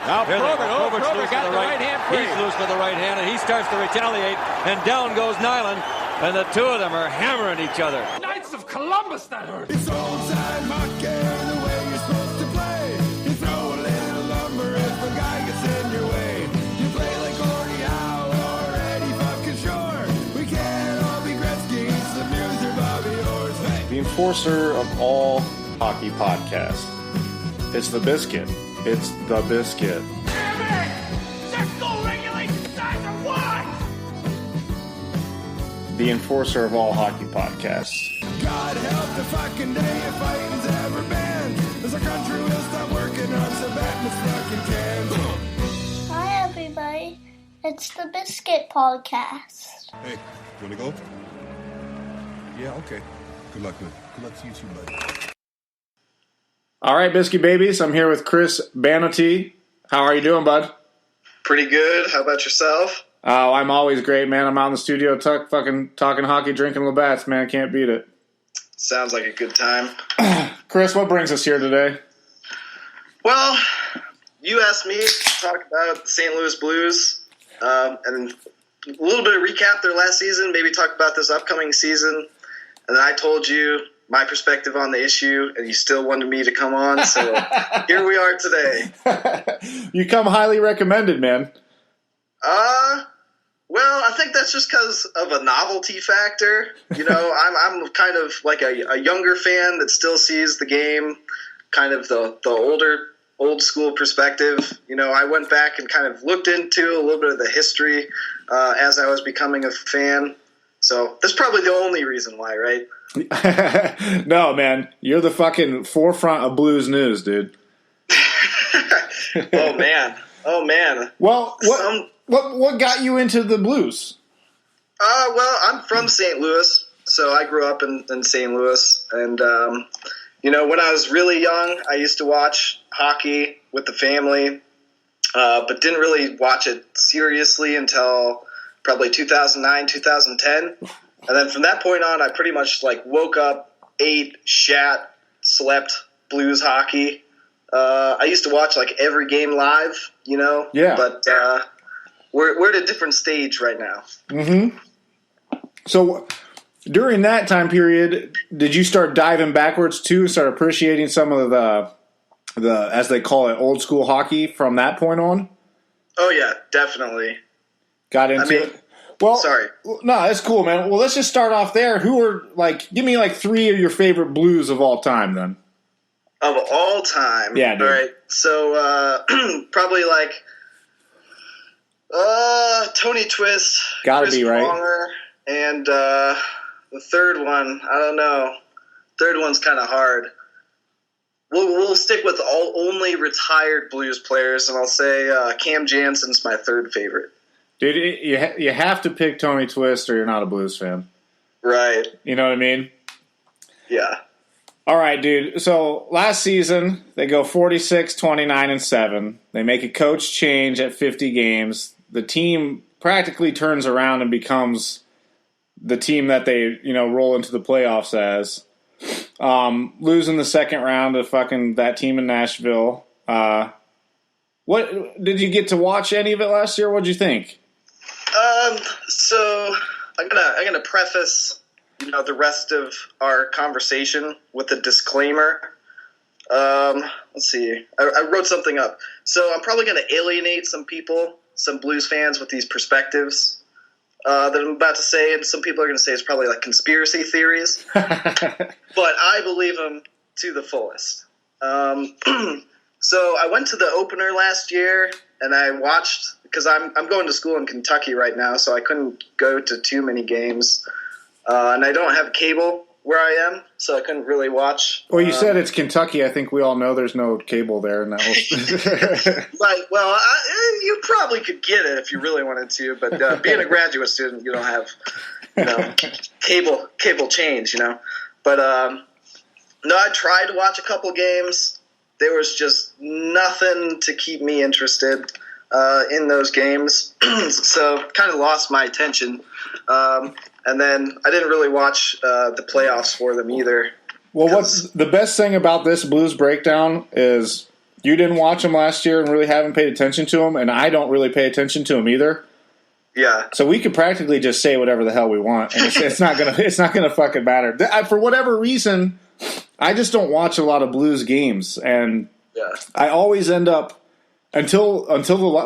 Now Probert got the right hand free. He's loose with the right hand, and he starts to retaliate, and down goes Nyland, and the two of them are hammering each other. Knights of Columbus, that hurt. It's old-time hockey the way you're supposed to play. You throw a little lumber if a guy gets in your way. You play like Gordie Howe or Eddie fucking Shore. We can't all be Gretzky, Lemieux, or Bobby Orr. Hey. The enforcer of all hockey podcasts. It's the Biscuit. It's the Biscuit. Damn it! There's no regulation size of what? The enforcer of all hockey podcasts. God help the fucking day if fighting's ever banned. As our country will stop working on Sabatmas fucking cans. Hi, everybody. It's the Biscuit Podcast. Hey, you wanna go? Yeah, okay. Good luck, man. Good luck to you too, buddy. All right, Biscuit Babies. I'm here with Chris Banotia. How are you doing, bud? Pretty good. How about yourself? Oh, I'm always great, man. I'm out in the studio fucking talking hockey, drinking Labatt's, man. Can't beat it. Sounds like a good time. Chris, what brings us here today? Well, you asked me to talk about the St. Louis Blues and a little bit of recap their last season, maybe talk about this upcoming season. And then I told you my perspective on the issue, and you still wanted me to come on, so here we are today. You come highly recommended, man. Well, I think that's just because of a novelty factor. You know, I'm kind of like a younger fan that still sees the game, kind of the old school perspective. You know, I went back and kind of looked into a little bit of the history as I was becoming a fan. So that's probably the only reason why, right? No, man. You're the fucking forefront of blues news, dude. Oh, man. Well, what got you into the blues? Well, I'm from St. Louis, so I grew up in St. Louis. And, you know, when I was really young, I used to watch hockey with the family, but didn't really watch it seriously until probably 2009, 2010. And then from that point on, I pretty much like woke up, ate, shat, slept Blues hockey. I used to watch like every game live, you know? Yeah. But we're at a different stage right now. Mm-hmm. So during that time period, did you start diving backwards too and start appreciating some of the as they call it, old school hockey from that point on? Oh, yeah, definitely. Got into it? Well, sorry. No, that's cool, man. Well, let's just start off there. Who are, give me, three of your favorite Blues of all time, then. Of all time? Yeah, dude. All right. So, probably, Tony Twist. Gotta Chris be, right? Pronger, and the third one, I don't know. Third one's kind of hard. We'll stick with only retired Blues players, and I'll say Cam Jansen's my third favorite. Dude, you have to pick Tony Twist or you're not a Blues fan. Right. You know what I mean? Yeah. All right, dude. So last season, they go 46, 29, and 7. They make a coach change at 50 games. The team practically turns around and becomes the team that they, roll into the playoffs as. Losing the second round to fucking that team in Nashville. What did you get to watch any of it last year? What'd you think? So I'm gonna preface, the rest of our conversation with a disclaimer. Let's see. I wrote something up. So I'm probably gonna alienate some people, some Blues fans, with these perspectives that I'm about to say, and some people are gonna say it's probably like conspiracy theories, but I believe them to the fullest. So I went to the opener last year, and I watched, because I'm going to school in Kentucky right now, so I couldn't go to too many games. And I don't have cable where I am, so I couldn't really watch. Well, you said it's Kentucky. I think we all know there's no cable there. And Right. Well, you probably could get it if you really wanted to, but being a graduate student, you don't have, cable change, But, no, I tried to watch a couple games. There was just nothing to keep me interested in those games, so kind of lost my attention. And then I didn't really watch the playoffs for them either. Well, what's the best thing about this Blues breakdown is You didn't watch them last year and really haven't paid attention to them, and I don't really pay attention to them either. Yeah. So we could practically just say whatever the hell we want, and it's not gonna fucking matter. For whatever reason, I just don't watch a lot of Blues games, and I always end up until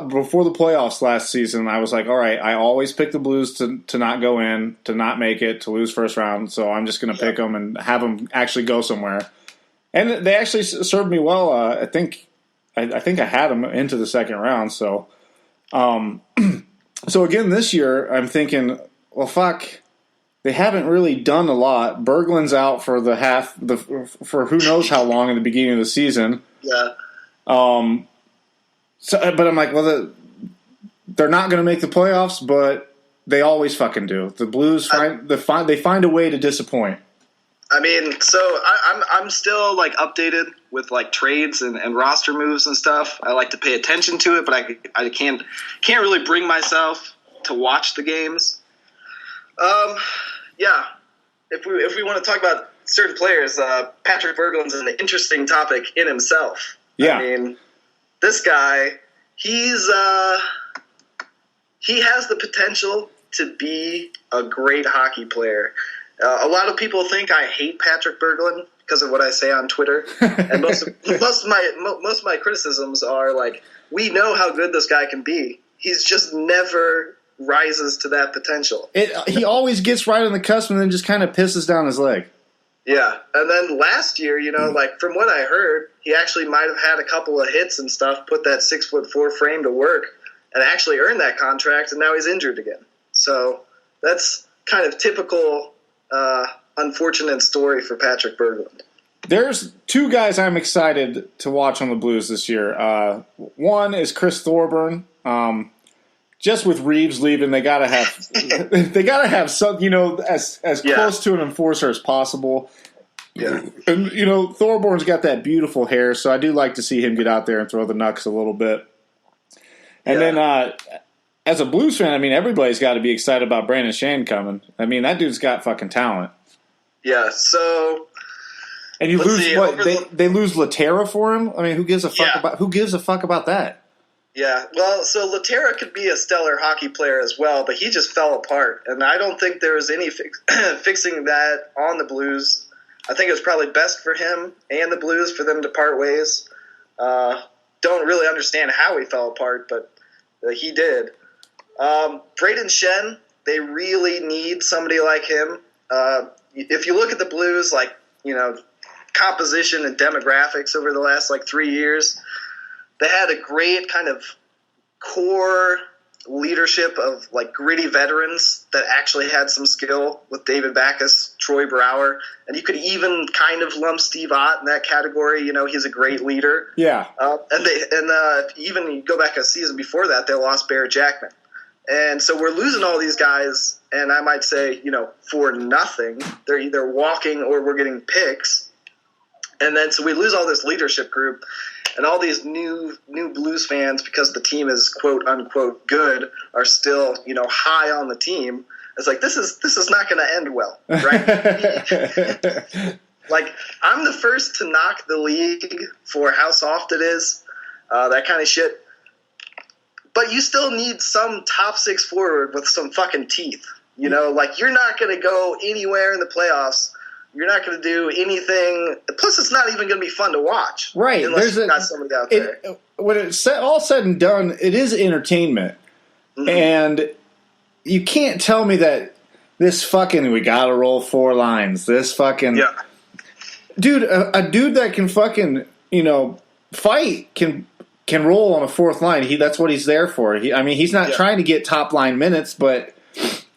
before the playoffs last season. I was like, all right, I always pick the Blues to not go in, to not make it, to lose first round. So I'm just gonna pick them and have them actually go somewhere. And they actually served me well. I think I had them into the second round. So, so again this year, I'm thinking, well, fuck, they haven't really done a lot. Berglund's out for for who knows how long in the beginning of the season. Yeah. So, but I'm like, well, they're not going to make the playoffs, but they always fucking do. The Blues they find a way to disappoint. I mean, so I'm still like updated with like trades and roster moves and stuff. I like to pay attention to it, but I can't really bring myself to watch the games. Yeah. If we want to talk about certain players, Patrick Berglund's an interesting topic in himself. Yeah. I mean, this guy, he has the potential to be a great hockey player. A lot of people think I hate Patrick Berglund because of what I say on Twitter, and most of my criticisms are like, we know how good this guy can be. He's just never rises to that potential. He always gets right on the cusp and then just kind of pisses down his leg. Yeah, and then last year, like from what I heard, he actually might have had a couple of hits and stuff, put that 6'4" frame to work, and actually earned that contract, and now he's injured again. So that's kind of typical. Unfortunate story for Patrick Berglund. There's two guys I'm excited to watch on the Blues this year. One is Chris Thorburn. Just with Reeves leaving, they gotta have some, as close to an enforcer as possible. Yeah, and Thorburns got that beautiful hair, so I do like to see him get out there and throw the knucks a little bit. And then, as a Blues fan, I mean, everybody's got to be excited about Brandon Shane coming. I mean, that dude's got fucking talent. Yeah, so and you lose what they lose Laterra for him. I mean, who gives a fuck about that? Yeah, well, so Laterra could be a stellar hockey player as well, but he just fell apart, and I don't think there was any fixing that on the Blues. I think it was probably best for him and the Blues for them to part ways. Don't really understand how he fell apart, but he did. Braden Shen, they really need somebody like him. If you look at the Blues, like, composition and demographics over the last, 3 years, they had a great kind of core leadership of, gritty veterans that actually had some skill with David Backes, Troy Brouwer, and you could even kind of lump Steve Ott in that category. He's a great leader. Yeah. Even you go back a season before that, they lost Barrett Jackman. And so we're losing all these guys, and I might say, for nothing. They're either walking or we're getting picks. And then so we lose all this leadership group, and all these new Blues fans, because the team is quote unquote good, are still high on the team. It's like this is not going to end well, right? I'm the first to knock the league for how soft it is, that kind of shit. But you still need some top six forward with some fucking teeth. You're not going to go anywhere in the playoffs. You're not going to do anything. Plus, it's not even going to be fun to watch. Right. Unless you've got somebody out there. When it's all said and done, it is entertainment. Mm-hmm. And you can't tell me that this fucking, we got to roll four lines. This fucking. Yeah. Dude, a dude that can fucking, fight can roll on a fourth line. That's what he's there for. He's not trying to get top line minutes, but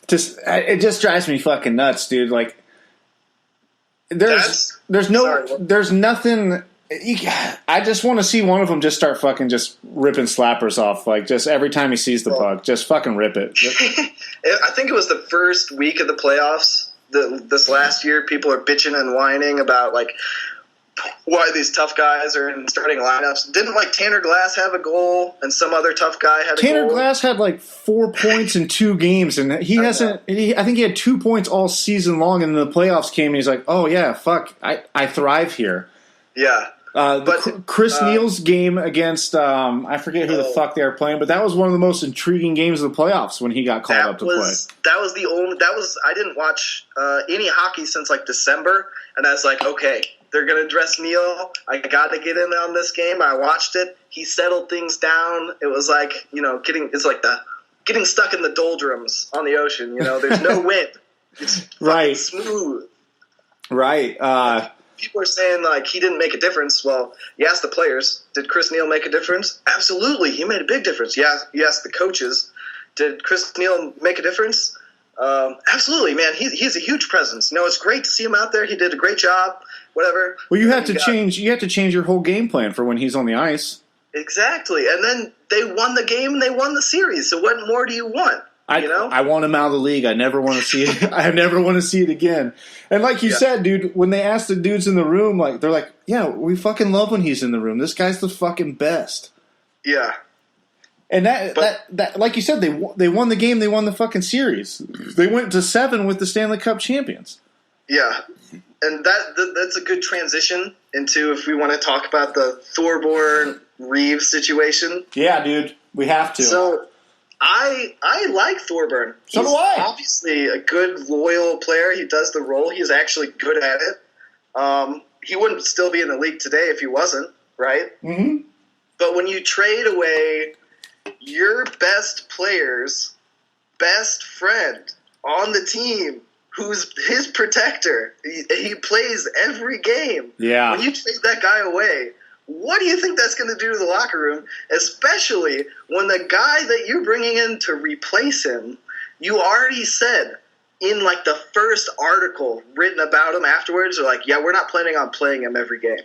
it just drives me fucking nuts, dude. There's nothing. I just want to see one of them just start fucking just ripping slappers off. Just every time he sees the puck, just fucking rip it. I think it was the first week of the playoffs. This last year, people are bitching and whining about why these tough guys are in starting lineups. Didn't Tanner Glass have a goal and some other tough guy had a goal? Tanner Glass had 4 points in 2 games, and he hasn't. I think he had 2 points all season long, and the playoffs came, and he's like, "Oh yeah, fuck, I thrive here." Yeah, Chris Neal's game against I forget who the fuck they were playing, but that was one of the most intriguing games of the playoffs when he got called up to play. I didn't watch any hockey since like December, and I was like, okay, they're gonna dress Neal. I got to get in on this game. I watched it. He settled things down. It was like getting stuck in the doldrums on the ocean. There's no wind. It's right, smooth. Right. People are saying, like, he didn't make a difference. Well, you ask the players, did Chris Neal make a difference? Absolutely, he made a big difference. You ask the coaches, did Chris Neal make a difference? Absolutely, man. He's a huge presence. It's great to see him out there. He did a great job, whatever. Well, you have to change your whole game plan for when he's on the ice. Exactly. And then they won the game and they won the series. So what more do you want? I want him out of the league. I never want to see it. I never want to see it again. And like you said, dude, when they asked the dudes in the room, like they're like, "Yeah, we fucking love when he's in the room. This guy's the fucking best." Yeah. And that like you said, they won the game. They won the fucking series. They went to 7 with the Stanley Cup champions. Yeah, and that's a good transition into if we want to talk about the Thorborn Reeves situation. Yeah, dude, we have to. So. I like Thorburn. So do I. Obviously a good, loyal player. He does the role. He's actually good at it. He wouldn't still be in the league today if he wasn't, right? Mm-hmm. But when you trade away your best player's best friend on the team, who's his protector, he plays every game. Yeah. When you trade that guy away, what do you think that's going to do to the locker room, especially when the guy that you're bringing in to replace him, you already said in like the first article written about him afterwards, they're like, yeah, we're not planning on playing him every game.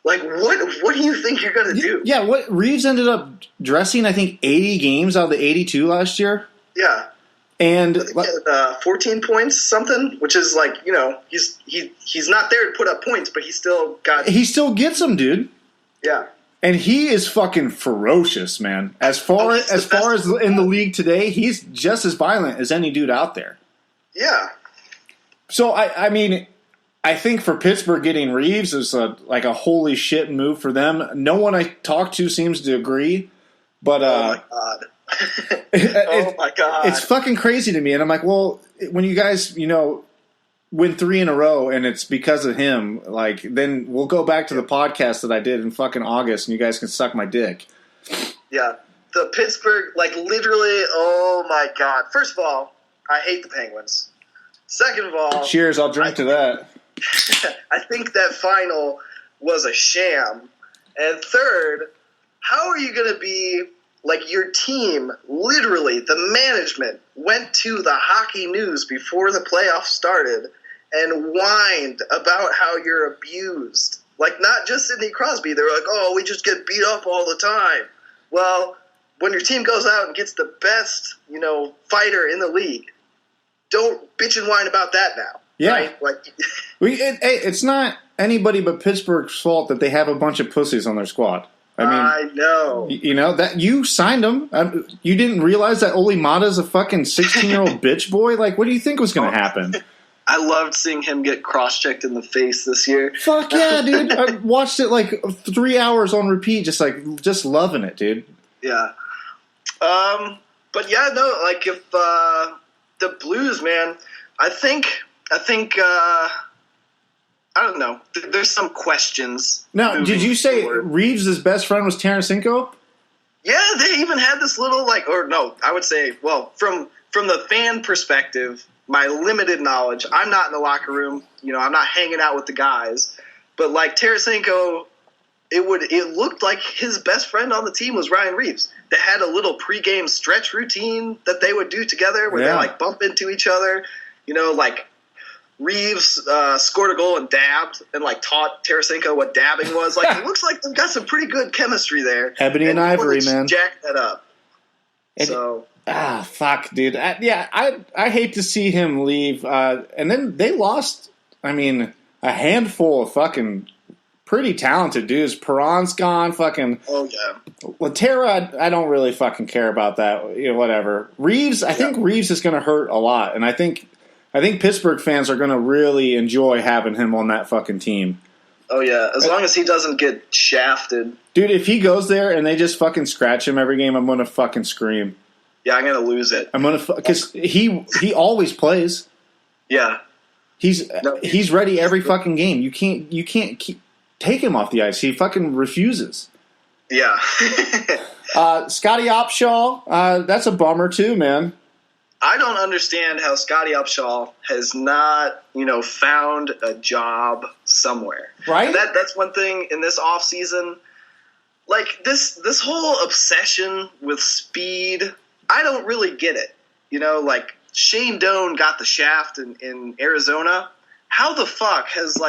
Like, what do you think you're going to do? Yeah, what Reeves ended up dressing, I think, 80 games out of the 82 last year. Yeah. And 14 points, something, which is like, he's not there to put up points, but he still gets them, dude. Yeah. And he is fucking ferocious, man. As far as in the league today, he's just as violent as any dude out there. Yeah. So I mean, I think for Pittsburgh getting Reeves is like a holy shit move for them. No one I talk to seems to agree, but oh my god. Oh my god. It's fucking crazy to me. And I'm like, well, when you guys, win 3 in a row and it's because of him, like, then we'll go back to the podcast that I did in fucking August and you guys can suck my dick. Yeah. The Pittsburgh, like, literally, oh my god. First of all, I hate the Penguins. Second of all... Cheers, I'll drink to that. I think that final was a sham. And third, how are you going to be... Like, your team, literally, the management, went to the Hockey News before the playoffs started and whined about how you're abused. Like, not just Sidney Crosby. They were like, oh, we just get beat up all the time. Well, when your team goes out and gets the best, fighter in the league, don't bitch and whine about that now. Yeah. Right? Like, it's not anybody but Pittsburgh's fault that they have a bunch of pussies on their squad. I know. That you signed him. You didn't realize that Oli Mata's a fucking 16-year-old bitch boy? Like, what do you think was going to happen? I loved seeing him get cross-checked in the face this year. Fuck yeah, dude. I watched it like 3 hours on repeat, just loving it, dude. Yeah. But yeah, no, like if the Blues, man, I think I don't know. There's some questions. Now, did you say Reeves' best friend was Tarasenko? Yeah, they even had this little I would say, well, from the fan perspective, my limited knowledge, I'm not in the locker room, I'm not hanging out with the guys, but like Tarasenko, it looked like his best friend on the team was Ryan Reeves. They had a little pregame stretch routine that they would do together where they like bump into each other, like Reeves scored a goal and dabbed and like taught Tarasenko what dabbing was. Like, it looks like they've got some pretty good chemistry there. Ebony and Ivory, man. Jack that up. Fuck, dude. I hate to see him leave. And then they lost, a handful of fucking pretty talented dudes. Perron's gone, fucking. Oh, yeah. Laterra, I don't really fucking care about that. Whatever. Reeves, I think Reeves is going to hurt a lot. And I think Pittsburgh fans are going to really enjoy having him on that fucking team. Oh, yeah. As long as he doesn't get shafted. Dude, if he goes there and they just fucking scratch him every game, I'm going to fucking scream. Yeah, I'm going to lose it. I'm going to... Because he always plays. Yeah. He's ready every fucking game. You can't take him off the ice. He fucking refuses. Yeah. Scotty Opshaw, that's a bummer too, man. I don't understand how Scotty Upshaw has not, found a job somewhere. Right? And that's one thing in this offseason. Like, this whole obsession with speed, I don't really get it. Like, Shane Doan got the shaft in Arizona. How the fuck has,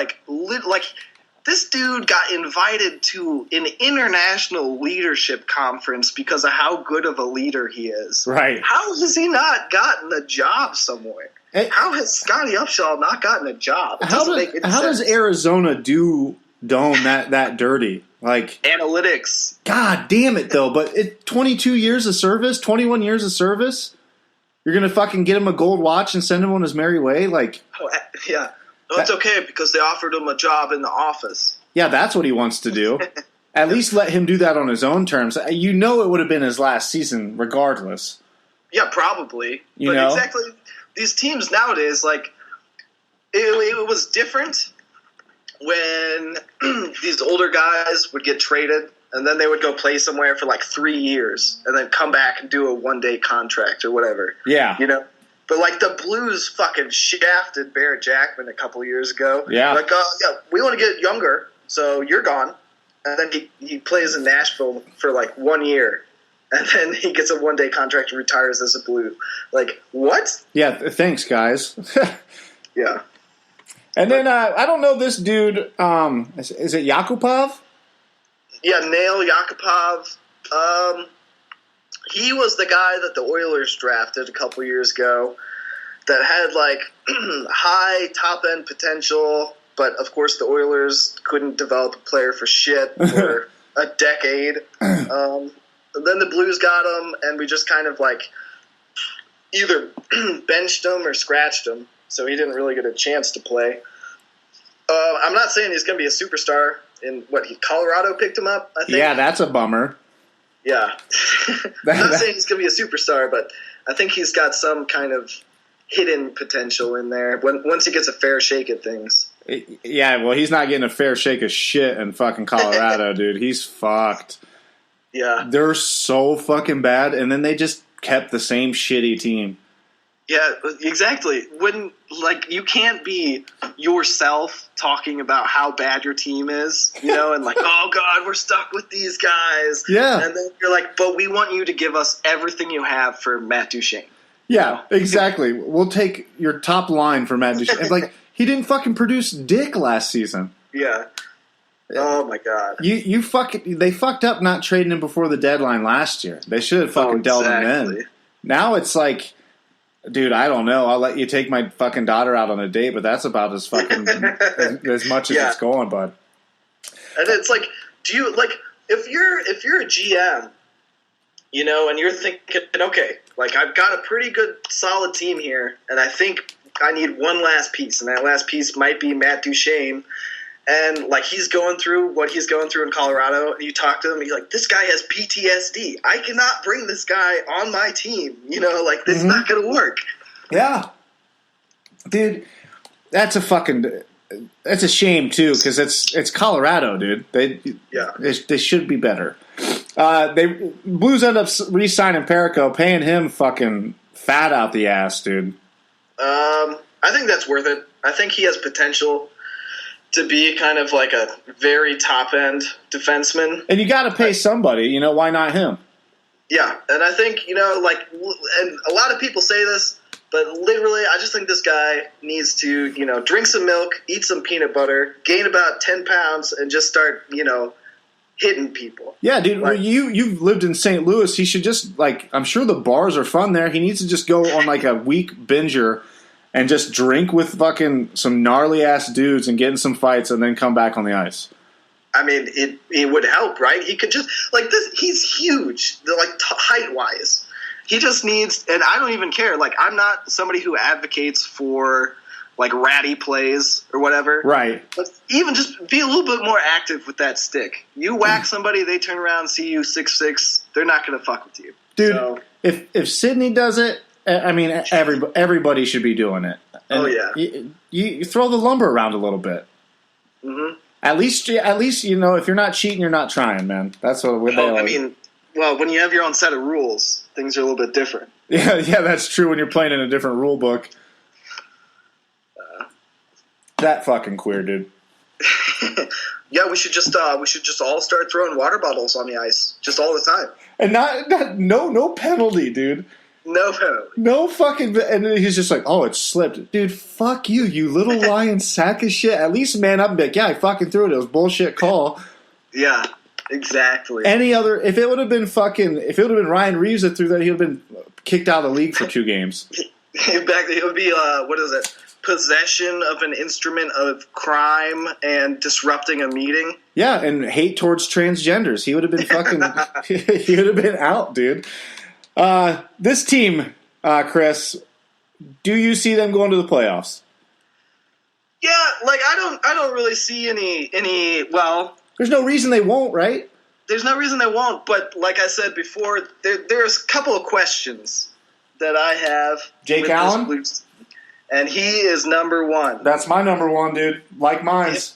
this dude got invited to an international leadership conference because of how good of a leader he is. Right. How has he not gotten a job somewhere? How has Scotty Upshaw not gotten a job? How does Arizona do Doan that dirty? Like analytics. God damn it, though. But 22 years of service, 21 years of service, you're going to fucking get him a gold watch and send him on his merry way? Like, yeah. No, it's okay because they offered him a job in the office. Yeah, that's what he wants to do. At least let him do that on his own terms. It would have been his last season regardless. Yeah, probably. You know? Exactly, these teams nowadays, it was different when these older guys would get traded and then they would go play somewhere for 3 years and then come back and do a one-day contract or whatever. Yeah. But the Blues fucking shafted Barrett Jackman a couple years ago. Yeah. We want to get younger, so you're gone. And then he plays in Nashville for 1 year. And then he gets a one-day contract and retires as a Blue. What? Yeah, thanks, guys. Yeah. And then, I don't know this dude, is it Yakupov? Yeah, Nail Yakupov. He was the guy that the Oilers drafted a couple years ago that had high top end potential, but of course the Oilers couldn't develop a player for shit for a decade. And then the Blues got him, and we just kind of either benched him or scratched him, so he didn't really get a chance to play. I'm not saying he's going to be a superstar. Colorado picked him up, I think. Yeah, that's a bummer. Yeah. I'm not saying he's going to be a superstar, but I think he's got some kind of hidden potential in there once he gets a fair shake at things. Yeah, well, he's not getting a fair shake of shit in fucking Colorado, dude. He's fucked. Yeah. They're so fucking bad, and then they just kept the same shitty team. Yeah, exactly. When you can't be yourself talking about how bad your team is, and oh god, we're stuck with these guys. Yeah. And then you're but we want you to give us everything you have for Matt Duchene. Yeah, exactly. We'll take your top line for Matt Duchene. He didn't fucking produce dick last season. Yeah. Oh my god. They fucked up not trading him before the deadline last year. They should have fucking dealt him in. Now it's dude, I don't know. I'll let you take my fucking daughter out on a date, but that's about as fucking as much as it's going, bud. And it's do you if you're a GM, and you're thinking, okay, I've got a pretty good solid team here, and I think I need one last piece, and that last piece might be Matt Duchene. And he's going through what he's going through in Colorado, and you talk to him, and he's this guy has PTSD. I cannot bring this guy on my team. This is not going to work. Yeah, dude, that's a shame too, because it's Colorado, dude. They should be better. Blues end up re-signing Perico, paying him fucking fat out the ass, dude. I think that's worth it. I think he has potential to be kind of a very top-end defenseman. And you got to pay somebody, why not him? Yeah, and I think, and a lot of people say this, but literally I just think this guy needs to, drink some milk, eat some peanut butter, gain about 10 pounds, and just start, hitting people. Yeah, dude, you've lived in St. Louis. He should just, I'm sure the bars are fun there. He needs to just go on, a week binger and just drink with fucking some gnarly-ass dudes and get in some fights and then come back on the ice. I mean, it would help, right? He could just, this, he's huge, height-wise. He just needs, and I don't even care, I'm not somebody who advocates for, like ratty plays or whatever. Right. But even just be a little bit more active with that stick. You whack somebody, they turn around and see you 6'6", they're not going to fuck with you. Dude, So, if Sydney does it, I mean, everybody should be doing it. And oh, yeah. You throw the lumber around a little bit. Mm-hmm. At least if you're not cheating, you're not trying, man. That's what they like. I mean, well, when you have your own set of rules, things are a little bit different. Yeah, that's true when you're playing in a different rule book. That fucking queer, dude. Yeah, we should just all start throwing water bottles on the ice just all the time. And no penalty, dude. No penalty. No fucking. And he's just like, oh, it slipped, dude. Fuck you, you little lying sack of shit. At least man up and be like, yeah, I fucking threw it. It was bullshit call. Yeah, exactly. Any other? If it would have been Ryan Reeves that threw that, he would have been kicked out of the league for 2 games. It would be what is it? Possession of an instrument of crime and disrupting a meeting. Yeah, and hate towards transgenders. He would have been fucking. He would have been out, dude. This team, Chris, do you see them going to the playoffs? Yeah, like I don't really see any. Well, there's no reason they won't, right? There's no reason they won't. But like I said before, there's a couple of questions that I have. Jake Allen. And he is number 1. That's my number 1, dude. Like mine's.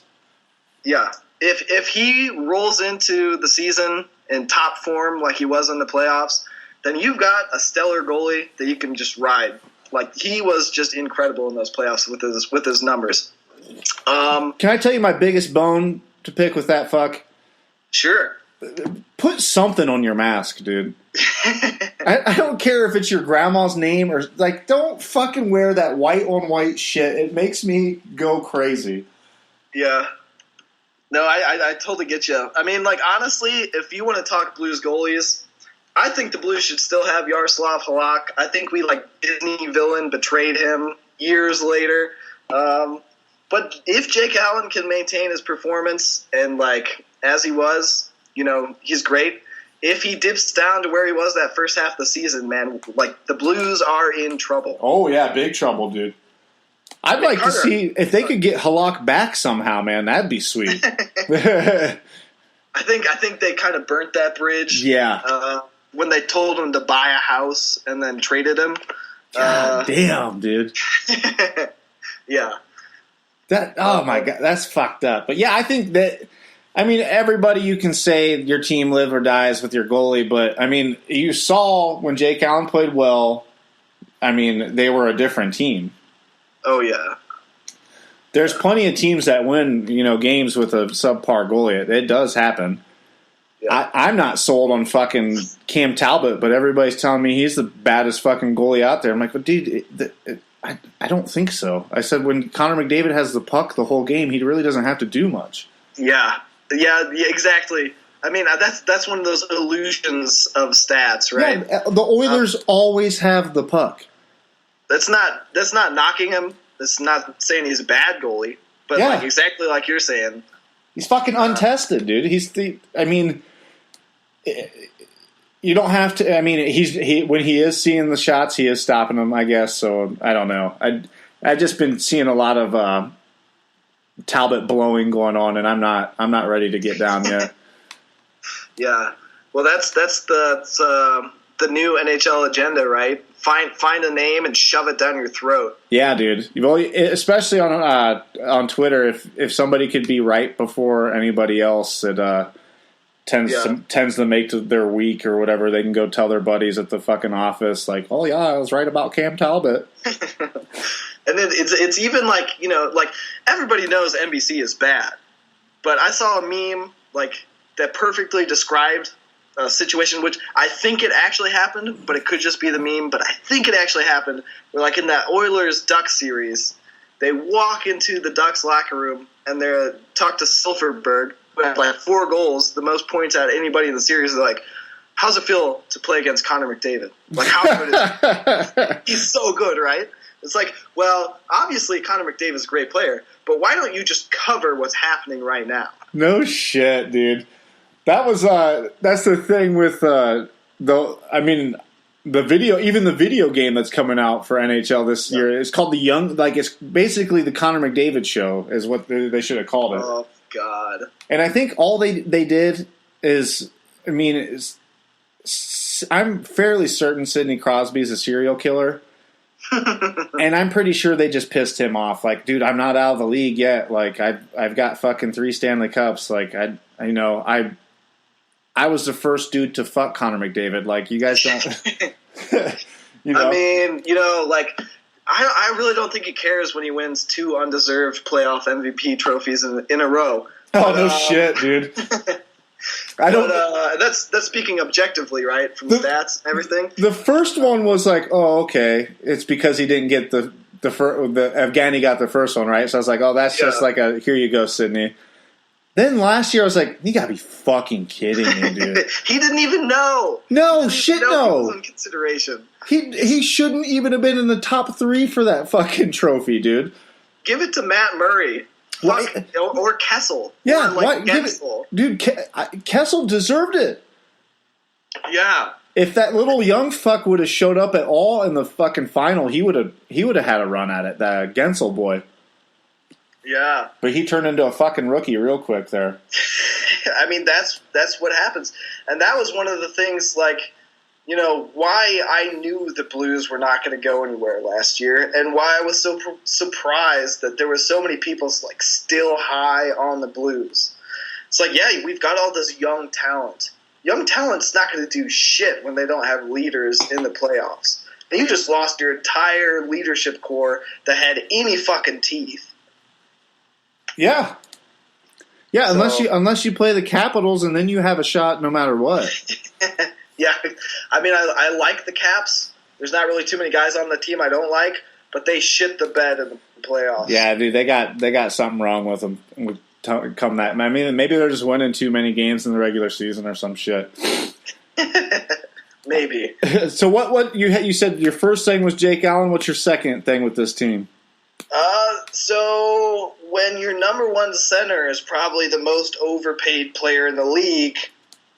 Yeah. If he rolls into the season in top form like he was in the playoffs, then you've got a stellar goalie that you can just ride. Like, he was just incredible in those playoffs with his numbers. Can I tell you my biggest bone to pick with that fuck? Sure. Put something on your mask, dude. I don't care if it's your grandma's name or like. Don't fucking wear that white on white shit. It makes me go crazy. Yeah. No, I totally get you. I mean, like honestly, if you want to talk Blues goalies, I think the Blues should still have Yaroslav Halak. I think we like Disney villain betrayed him years later. But if Jake Allen can maintain his performance and like as he was, he's great. If he dips down to where he was that first half of the season, man, like the Blues are in trouble. Oh yeah, big trouble, dude. I'd like to see if they could get Halak back somehow, man. That'd be sweet. I think they kind of burnt that bridge. Yeah. When they told him to buy a house and then traded him. God damn, dude. Yeah. My God, that's fucked up. But yeah, I think that. I mean, everybody you can say your team live or dies with your goalie, but I mean, you saw when Jake Allen played well. I mean, they were a different team. Oh yeah. There's plenty of teams that win, games with a subpar goalie. It does happen. Yeah. I'm not sold on fucking Cam Talbot, but everybody's telling me he's the baddest fucking goalie out there. I'm like, well, dude, I don't think so. I said when Connor McDavid has the puck the whole game, he really doesn't have to do much. Yeah, exactly. I mean, that's one of those illusions of stats, right? Yeah, the Oilers always have the puck. That's not knocking him. That's not saying he's a bad goalie, but like exactly like you're saying, he's fucking untested, dude. You don't have to. I mean, when he is seeing the shots, he is stopping them, I guess. So I don't know. I've just been seeing a lot of Talbot blowing going on, and I'm not ready to get down yet. Yeah, well, that's the new NHL agenda, right? Find a name and shove it down your throat. Yeah, dude. Especially on Twitter, if somebody could be right before anybody else, it tends to make their week or whatever. They can go tell their buddies at the fucking office, like, "Oh yeah, I was right about Cam Talbot." And then it's even like, like everybody knows NBC is bad, but I saw a meme like that perfectly described a situation, which I think it actually happened, but it could just be the meme. But I think it actually happened. Where like in that Oilers Ducks series, they walk into the Ducks locker room and they talk to Silverberg, who had like 4 goals, the most points out of anybody in the series. They're like, "How's it feel to play against Connor McDavid? Like, how good is he? He's so good, right?" It's like, well, obviously Connor McDavid's a great player, but why don't you just cover what's happening right now? No shit, dude. That's the thing with the video game that's coming out for NHL this year is called the Young. Like it's basically the Connor McDavid show is what they should have called it. Oh God! And I think all they did is, I mean, I'm fairly certain Sidney Crosby is a serial killer. And I'm pretty sure they just pissed him off. Like, dude, I'm not out of the league yet. Like, I've got fucking 3 Stanley Cups. Like, I was the first dude to fuck Connor McDavid. Like, you guys don't. You know? I mean, like, I really don't think he cares when he wins 2 undeserved playoff MVP trophies in a row. Oh, no shit, dude. I don't. But, that's speaking objectively, right? From stats and everything. The first one was like, oh, okay. It's because he didn't get the Evgeny got the first one, right? So I was like, oh, that's just like a here you go, Sydney. Then last year I was like, you gotta be fucking kidding me, dude. He didn't even know. No shit, no. He was in consideration. He shouldn't even have been in the top 3 for that fucking trophy, dude. Give it to Matt Murray. Or Kessel. Yeah, or like Gensel. Dude, Kessel deserved it. Yeah. If that little young fuck would have showed up at all in the fucking final, he would have had a run at it. That Gensel boy. Yeah. But he turned into a fucking rookie real quick there. I mean, that's what happens, and that was one of the things. Like, why I knew the Blues were not going to go anywhere last year, and why I was so surprised that there were so many people like still high on the Blues. It's like, yeah, we've got all this young talent. Young talent's not going to do shit when they don't have leaders in the playoffs. And you just lost your entire leadership core that had any fucking teeth. Yeah. Yeah, unless you play the Capitals and then you have a shot no matter what. Yeah, I mean, I like the Caps. There's not really too many guys on the team I don't like, but they shit the bed in the playoffs. Yeah, dude, they got something wrong with them. Come that, I mean, maybe they're just winning too many games in the regular season or some shit. Maybe. So what you said your first thing was Jake Allen. What's your second thing with this team? So when your number one center is probably the most overpaid player in the league,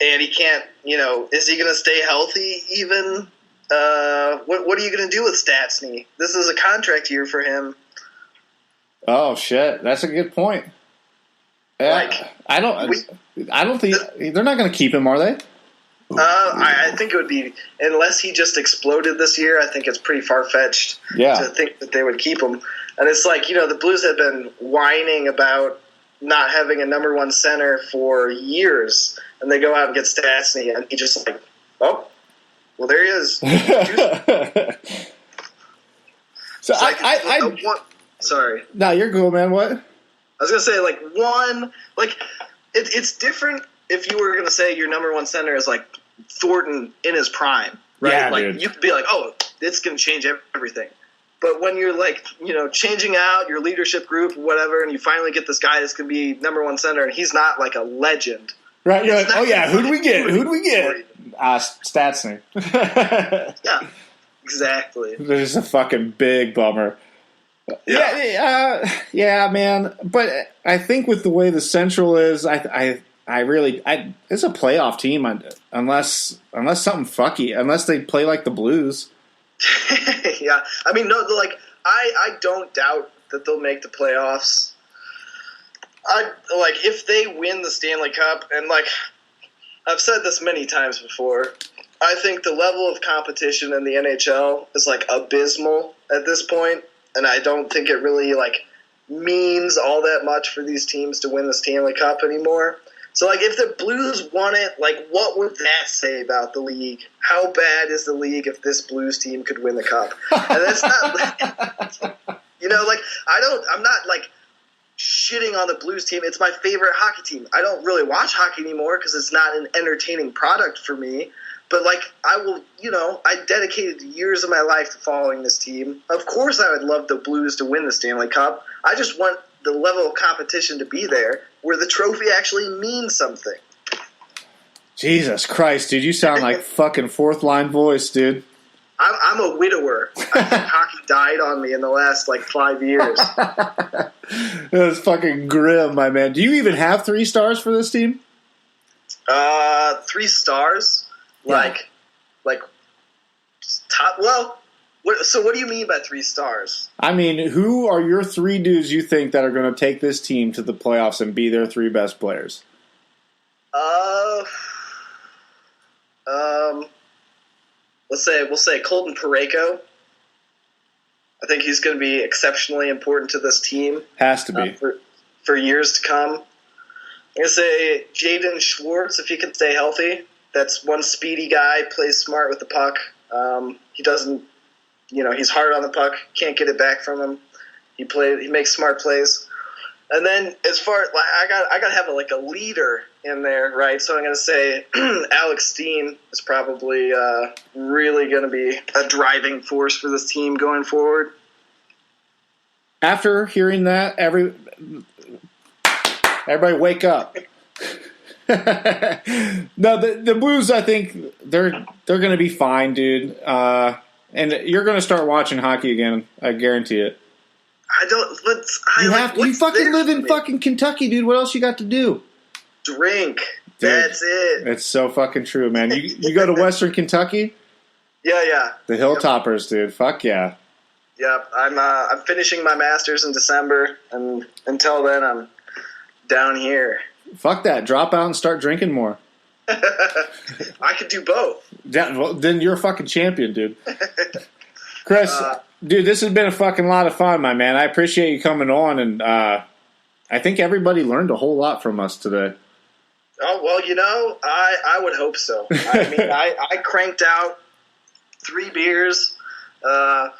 and he can't, is he going to stay healthy even? What are you going to do with Stastny? This is a contract year for him. Oh shit, that's a good point. I don't think they're not going to keep him, are they? I think it would be, unless he just exploded this year, I think it's pretty far-fetched to think that they would keep him. And it's like, the Blues have been whining about not having a number one center for years, and they go out and get Stastny, and he just like, oh, well, there he is. So sorry. No, you're cool, man. What? I was going to say, it's different if you were going to say your number one center is like Thornton in his prime, right? Yeah, like dude. you could be like, oh, it's going to change everything. But when you're like, changing out your leadership group or whatever, and you finally get this guy that's going to be number one center, and he's not like a legend. Right, you're like, oh yeah, who do we get? Stastny. Yeah, exactly. This is a fucking big bummer. Yeah, man. But I think with the way the Central is, I really it's a playoff team unless something fucky, unless they play like the Blues. Yeah, I mean, no, I don't doubt that they'll make the playoffs. If they win the Stanley Cup, and I've said this many times before, I think the level of competition in the NHL is abysmal at this point, and I don't think it really means all that much for these teams to win the Stanley Cup anymore. So, if the Blues won it, what would that say about the league? How bad is the league if this Blues team could win the Cup? And that's not, I'm not, shitting on the Blues team. It's my favorite hockey team. I don't really watch hockey anymore because it's not an entertaining product for me. But, I will, I dedicated years of my life to following this team. Of course I would love the Blues to win the Stanley Cup. I just want the level of competition to be there where the trophy actually means something. Jesus Christ, dude, you sound like fucking fourth line voice, dude. I'm a widower. I think hockey died on me in the last 5 years. That was fucking grim, my man. Do you even have 3 stars for this team? 3 stars? Yeah. What do you mean by 3 stars? I mean, who are your 3 dudes you think that are going to take this team to the playoffs and be their 3 best players? We'll say Colton Parayko. I think he's going to be exceptionally important to this team. Has to be. For years to come. I'm going to say Jaden Schwartz, if he can stay healthy. That's one speedy guy, plays smart with the puck. He doesn't, he's hard on the puck, can't get it back from him. He makes smart plays. And then as far I got to have a leader in there, right? So I'm going to say Alex Steen is probably really going to be a driving force for this team going forward. After hearing that, everybody wake up. No, the Blues, I think they're going to be fine, dude. And you're going to start watching hockey again. I guarantee it. You fucking live in fucking Kentucky, dude. What else you got to do? Drink. Dude, that's it. It's so fucking true, man. You go to Western Kentucky? Yeah. The Hilltoppers, dude. Fuck yeah. Yep. I'm finishing my master's in December, and until then, I'm down here. Fuck that. Drop out and start drinking more. I could do both. Yeah, well, then you're a fucking champion, dude. Chris, dude, this has been a fucking lot of fun, my man. I appreciate you coming on, and I think everybody learned a whole lot from us today. Oh, well, I would hope so. I mean, I cranked out 3 beers. I've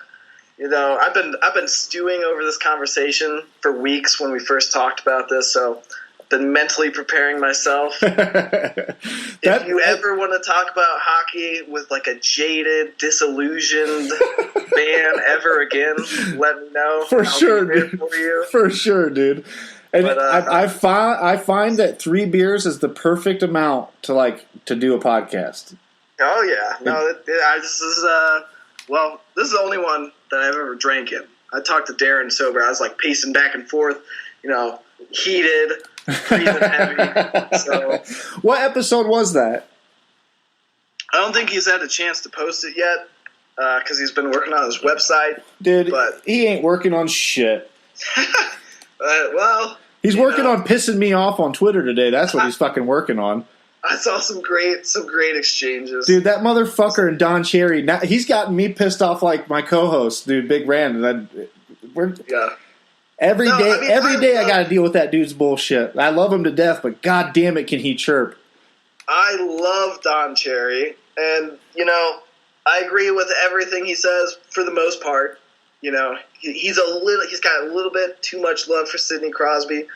been stewing over this conversation for weeks when we first talked about this, so I've been mentally preparing myself. If you ever want to talk about hockey with like a jaded, disillusioned fan ever again, let me know. For sure, dude. For you. For sure, dude. And I find that 3 beers is the perfect amount to do a podcast. Oh yeah, no, this is the only one that I've ever drank in. I talked to Darren sober. I was like pacing back and forth, heated, breathing heavy. So, what episode was that? I don't think he's had a chance to post it yet because he's been working on his website. Dude, but he ain't working on shit. He's working on pissing me off on Twitter today. That's what he's fucking working on. I saw some great exchanges. Dude, that motherfucker and Don Cherry, he's gotten me pissed off like my co-host, dude, Big Rand. Every day I got to deal with that dude's bullshit. I love him to death, but god damn it, can he chirp. I love Don Cherry, and, I agree with everything he says for the most part. He's got a little bit too much love for Sidney Crosby.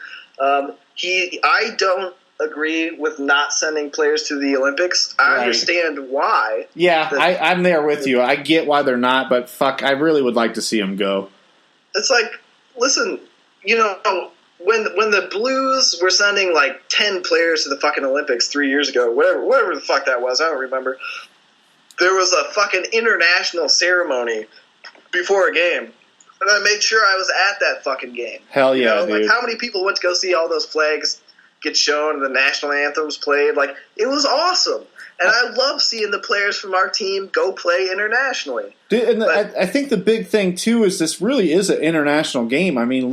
I don't agree with not sending players to the Olympics. I understand why. Yeah, I'm there with you. I get why they're not, but fuck, I really would like to see them go. It's like, listen, when the Blues were sending like 10 players to the fucking Olympics 3 years ago, whatever the fuck that was, I don't remember. There was a fucking international ceremony before a game. And I made sure I was at that fucking game. Hell yeah, dude. Like, how many people went to go see all those flags get shown and the national anthems played? Like, it was awesome. And I love seeing the players from our team go play internationally. Dude, and I think the big thing, too, is this really is an international game. I mean,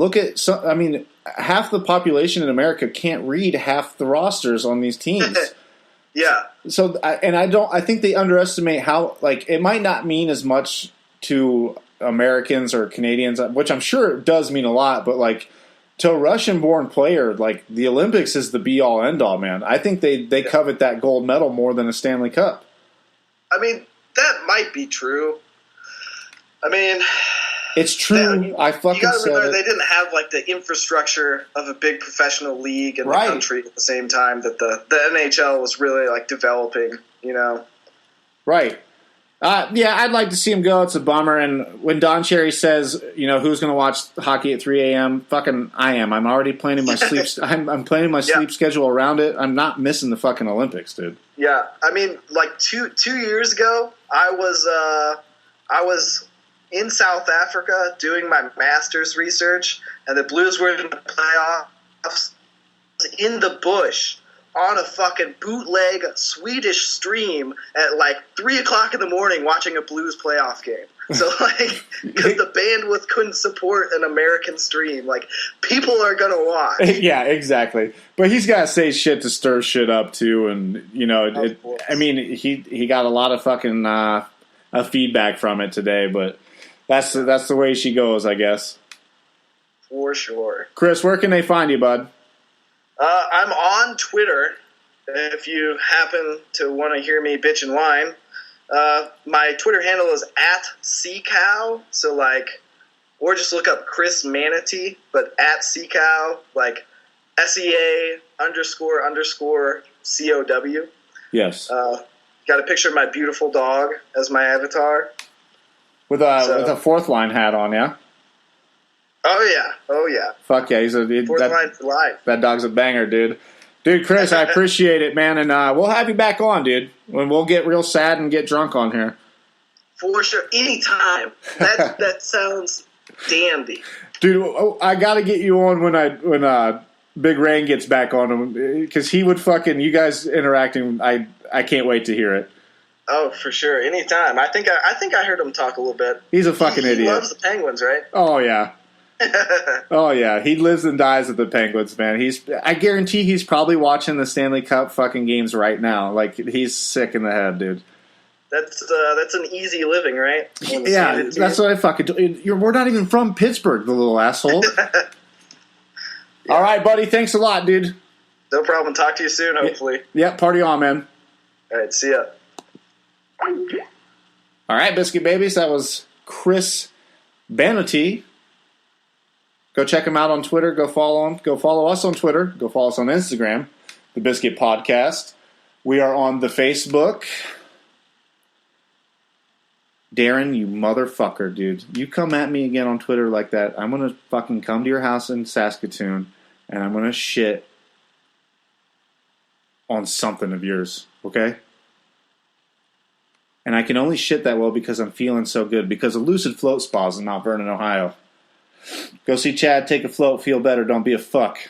half the population in America can't read half the rosters on these teams. Yeah. So, I think they underestimate how, it might not mean as much to Americans or Canadians, which I'm sure it does mean a lot, but, to a Russian-born player, the Olympics is the be-all, end-all, man. I think they covet that gold medal more than a Stanley Cup. I mean, that might be true. I mean, it's true. I fucking you gotta said remember it. They didn't have the infrastructure of a big professional league in the country at the same time that the NHL was really developing. Right. Yeah, I'd like to see him go. It's a bummer. And when Don Cherry says, who's going to watch hockey at 3 a.m., fucking I am. I'm already planning my sleep. I'm planning my sleep schedule around it. I'm not missing the fucking Olympics, dude. Yeah, I mean, two years ago, I was in South Africa doing my master's research, and the Blues were in the playoffs. In the bush, on a fucking bootleg Swedish stream at like 3 o'clock in the morning watching a Blues playoff game. So, like, because the bandwidth couldn't support an American stream, like, people are going to watch. Yeah, exactly. But he's got to say shit to stir shit up, too. And, you know, I mean, he got a lot of fucking feedback from it today, but that's the way she goes, I guess. For sure. Chris, where can they find you, bud? I'm on Twitter, if you happen to want to hear me bitch and whine. My Twitter handle is @CCow, so like, or just look up Chris Manatee, but @CCow, like SEA__COW. Yes. Got a picture of my beautiful dog as my avatar. With a fourth line hat on, yeah? Oh yeah. Fuck yeah, Fourth line for life. That dog's a banger, dude. Dude, Chris, I appreciate it, man, and we'll have you back on, dude, when we'll get real sad and get drunk on here. For sure, anytime. That sounds dandy. Dude, I got to get you on when Big Rain gets back on him, because he would fucking, you guys interacting, I can't wait to hear it. Oh, for sure, anytime. I think I heard him talk a little bit. He's a fucking idiot. He loves the Penguins, right? Oh, yeah. Oh yeah, he lives and dies with the Penguins, man. I guarantee he's probably watching the Stanley Cup fucking games right now. Like, he's sick in the head, dude. That's an easy living, right? Yeah, that's what I fucking do. We're not even from Pittsburgh, the little asshole. Yeah. All right, buddy. Thanks a lot, dude. No problem. Talk to you soon, hopefully. Yeah, party on, man. All right, see ya. All right, Biscuit Babies. That was Chris Banotia. Go check him out on Twitter. Go follow him. Go follow us on Twitter. Go follow us on Instagram, The Biscuit Podcast. We are on the Facebook. Darren, you motherfucker, dude. You come at me again on Twitter like that, I'm going to fucking come to your house in Saskatoon, and I'm going to shit on something of yours, okay? And I can only shit that well because I'm feeling so good, because of Lucid Float Spas in Mt.Vernon, Ohio. Go see Chad, take a float, feel better, don't be a fuck.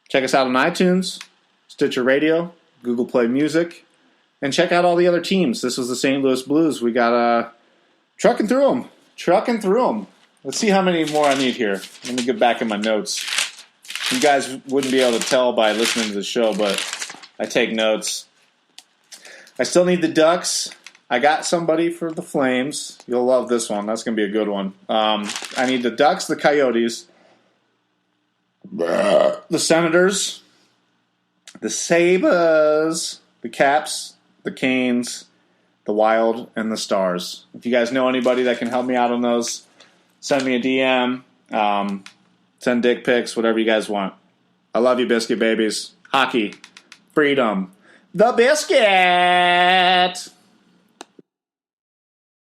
Check us out on iTunes, Stitcher Radio, Google Play Music, and check out all the other teams. This was the St. Louis Blues. We got trucking through them. Let's see how many more I need here. Let me get back in my notes. You guys wouldn't be able to tell by listening to the show, but I take notes. I still need the Ducks. I got somebody for the Flames. You'll love this one. That's going to be a good one. I need the Ducks, the Coyotes, the Senators, the Sabres, the Caps, the Canes, the Wild, and the Stars. If you guys know anybody that can help me out on those, send me a DM, send dick pics, whatever you guys want. I love you, Biscuit Babies. Hockey, freedom, the Biscuit!